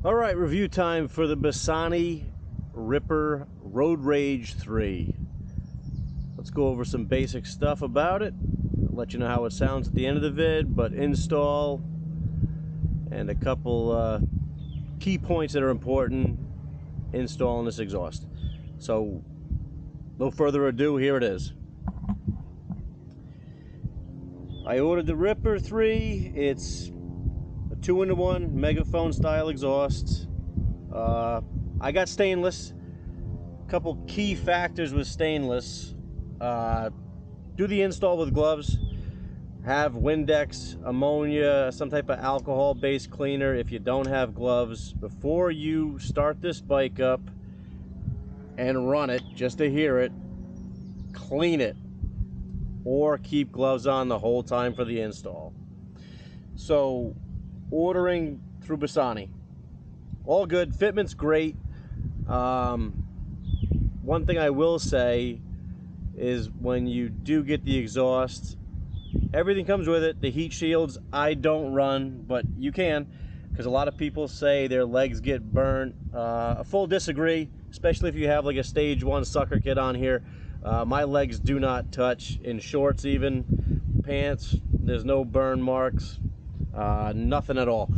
All right, review time for the Bassani Ripper Road Rage 3. Let's go over some basic stuff about it. I'll let you know how it sounds at the end of the vid, but install and a couple key points that are important installing this exhaust. So, no further ado, here it is. I ordered the Ripper 3. It's a 2-in-1 megaphone style exhaust. I got stainless. Couple key factors with stainless. Do the install with gloves. Have Windex, ammonia, some type of alcohol based cleaner if you don't have gloves. Before you start this bike up and run it, just to hear it, clean it. Or keep gloves on the whole time for the install. So, ordering through Bassani, all good. Fitment's great. One thing I will say is when you do get the exhaust, everything comes with it. The heat shields I don't run, but you can, because a lot of people say their legs get burnt. A full disagree, especially if you have like a stage 1 sucker kit on here. My legs do not touch, in shorts even, pants, there's no burn marks, nothing at all.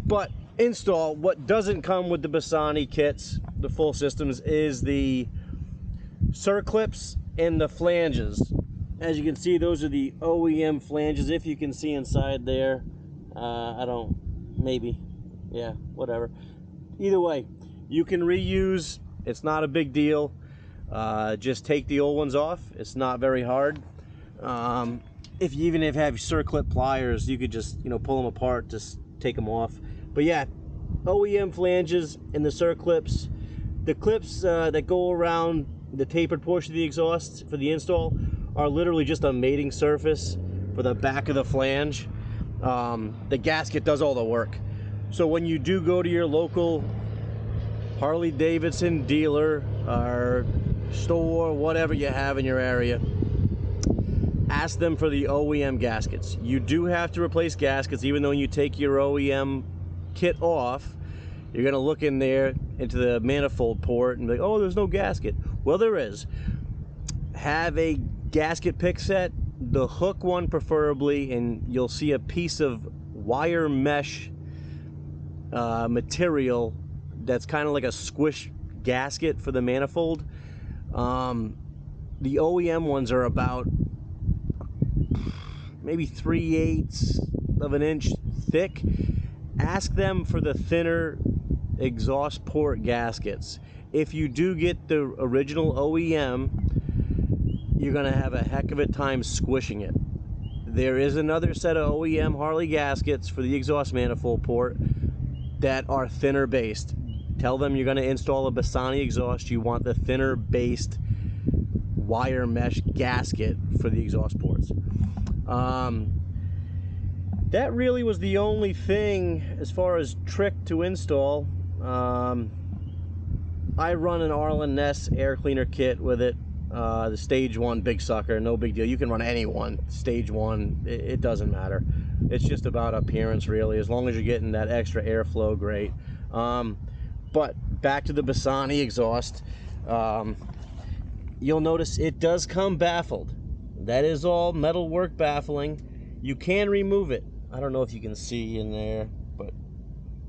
But install, what doesn't come with the Bassani kits, the full systems, is the circlips and the flanges. As you can see, those are the OEM flanges, if you can see inside there. Maybe, yeah, whatever. Either way, you can reuse, it's not a big deal. Just take the old ones off. It's not very hard. If you even have circlip pliers, you could just, pull them apart, just take them off. But yeah, OEM flanges and the circlips. The clips that go around the tapered portion of the exhaust for the install are literally just a mating surface for the back of the flange. The gasket does all the work. So when you do go to your local Harley Davidson dealer or store, whatever you have in your area, ask them for the OEM gaskets. You do have to replace gaskets, even though when you take your OEM kit off, you're gonna look in there into the manifold port and be like, oh, there's no gasket. Well, there is. Have a gasket pick set, the hook one preferably, and you'll see a piece of wire mesh material that's kind of like a squish gasket for the manifold. The OEM ones are about maybe 3/8 of an inch thick. Ask them for the thinner exhaust port gaskets. If you do get the original OEM, you're gonna have a heck of a time squishing it. There is another set of OEM Harley gaskets for the exhaust manifold port that are thinner based. Tell them you're gonna install a Bassani exhaust, you want the thinner based wire mesh gasket for the exhaust ports. That really was the only thing as far as trick to install. I run an Arlen Ness air cleaner kit with it. The stage 1 big sucker, no big deal. You can run any one, stage 1, it doesn't matter. It's just about appearance really, as long as you're getting that extra airflow, great. But back to the Bassani exhaust, you'll notice it does come baffled. That is all metalwork baffling. You can remove it. I don't know if you can see in there, but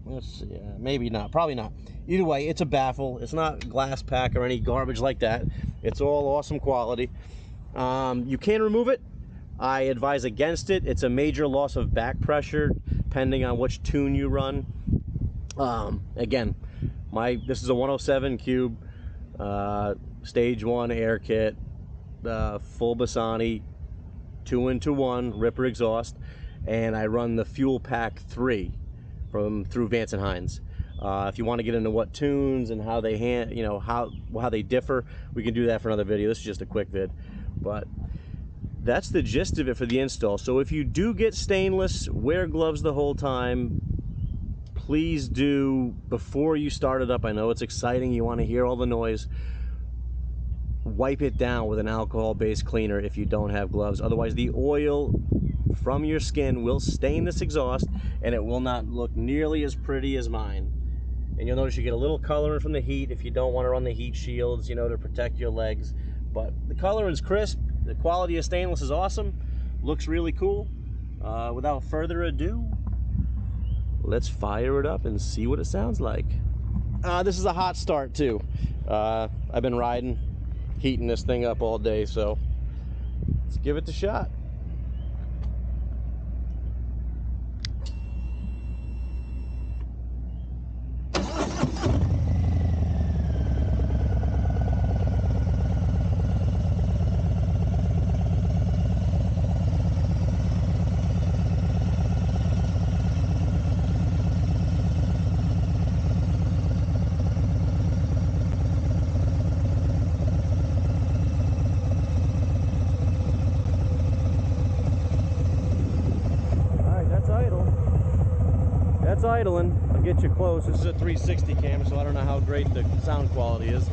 let's see, maybe not, probably not. Either way, it's a baffle. It's not glass pack or any garbage like that. It's all awesome quality. You can remove it. I advise against it. It's a major loss of back pressure depending on which tune you run. Again, this is a 107 cube, stage 1 air kit, full Bassani 2-in-1 Ripper exhaust, and I run the Fuel Pack 3 through Vance & Hines. If you want to get into what tunes and how they how they differ, we can do that for another video. This is just a quick vid, but that's the gist of it for the install. So if you do get stainless, wear gloves the whole time. Please do, before you start it up, I know it's exciting, you want to hear all the noise, wipe it down with an alcohol-based cleaner if you don't have gloves. Otherwise, the oil from your skin will stain this exhaust and it will not look nearly as pretty as mine. and you'll notice you get a little coloring from the heat if you don't want to run the heat shields, you know, to protect your legs. But the coloring's crisp, the quality of stainless is awesome, looks really cool. Without further ado, let's fire it up and see what it sounds like. This is a hot start too. I've been riding, heating this thing up all day, so let's give it a shot. That's idling. I'll get you close. This is a 360 camera, so I don't know how great the sound quality is.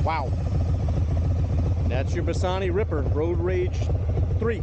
Wow. That's your Bassani Ripper Road Rage 3.